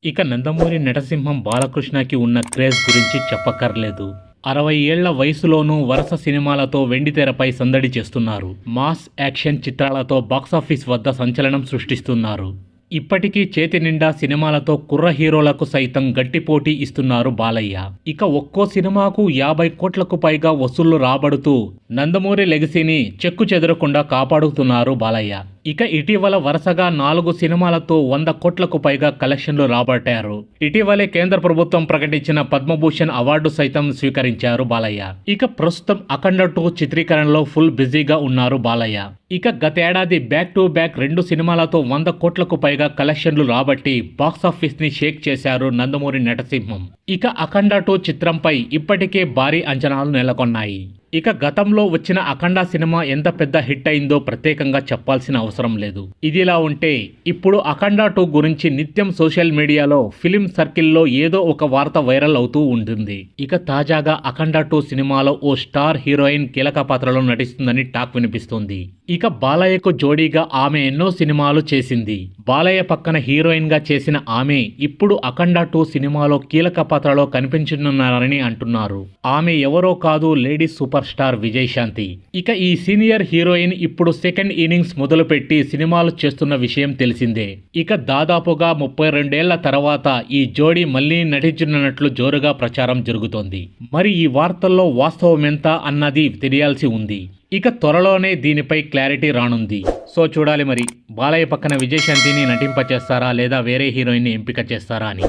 ఇక నందమూరి నటసింహం బాలకృష్ణకి ఉన్న క్రేజ్ గురించి చెప్పక్కర్లేదు. 60 ఏళ్ల వయసులోనూ వరుస సినిమాలతో వెండితెరపై సందడి చేస్తున్నారు. మాస్ యాక్షన్ చిత్రాలతో బాక్సాఫీస్ వద్ద సంచలనం సృష్టిస్తున్నారు. ఇప్పటికీ చేతి నిండా సినిమాలతో కుర్ర హీరోలకు సైతం గట్టి పోటీ ఇస్తున్నారు బాలయ్య. ఇక ఒక్కో సినిమాకు 50 కోట్లకు పైగా వసూళ్లు రాబడుతూ నందమూరి లెగసీని చెక్కు చెదరకుండా కాపాడుతున్నారు బాలయ్య. ఇక ఇటీవల వరుసగా 4 సినిమాలతో 100 కోట్లకు పైగా కలెక్షన్లు రాబట్టారు. ఇటీవలే కేంద్ర ప్రభుత్వం ప్రకటించిన పద్మభూషణ్ అవార్డు సైతం స్వీకరించారు బాలయ్య. ఇక ప్రస్తుతం అఖండ 2 చిత్రీకరణలో ఫుల్ బిజీగా ఉన్నారు బాలయ్య. ఇక గతేడాది బ్యాక్ టు బ్యాక్ 2 సినిమాలతో 100 కోట్లకు పైగా కలెక్షన్లు రాబట్టి బాక్సాఫీస్ ని షేక్ చేశారు నందమూరి నటసింహం. ఇక అఖండ 2 చిత్రంపై ఇప్పటికే భారీ అంచనాలు నెలకొన్నాయి. ఇక గతంలో వచ్చిన అఖండ సినిమా ఎంత పెద్ద హిట్ అయిందో ప్రత్యేకంగా చెప్పాల్సిన అవసరం లేదు. ఇదిలా ఉంటే ఇప్పుడు అఖండ 2 గురించి నిత్యం సోషల్ మీడియాలో ఫిలిం సర్కిల్లో ఏదో ఒక వార్త వైరల్ అవుతూ ఉంటుంది. ఇక తాజాగా అఖండ 2 సినిమాలో ఓ స్టార్ హీరోయిన్ కీలక పాత్రలో నటిస్తుందని టాక్ వినిపిస్తోంది. ఇక బాలయ్యకు జోడీగా ఆమె ఎన్నో సినిమాలు చేసింది. బాలయ్య పక్కన హీరోయిన్ గా చేసిన ఆమె ఇప్పుడు అఖండ 2 సినిమాలో కీలక పాత్రలో కనిపించనున్నారని అంటున్నారు. ఆమె ఎవరో కాదు, లేడీ సూపర్ స్టార్ విజయశాంతి. ఇక ఈ సీనియర్ హీరోయిన్ ఇప్పుడు సెకండ్ ఇన్నింగ్స్ మొదలుపెట్టి సినిమాలు చేస్తున్న విషయం తెలిసిందే. ఇక దాదాపుగా 32 ఏళ్ల తర్వాత ఈ జోడీ మళ్లీ నటించనున్నట్లు జోరుగా ప్రచారం జరుగుతోంది. మరి ఈ వార్తల్లో వాస్తవమెంత అన్నది తెలియాల్సి ఉంది. ఇక త్వరలోనే దీనిపై క్లారిటీ రానుంది. సో చూడాలి మరి బాలయ్య పక్కన విజయశాంతిని నటింపచేస్తారా లేదా వేరే హీరోయిన్ ని ఎంపిక చేస్తారా అని.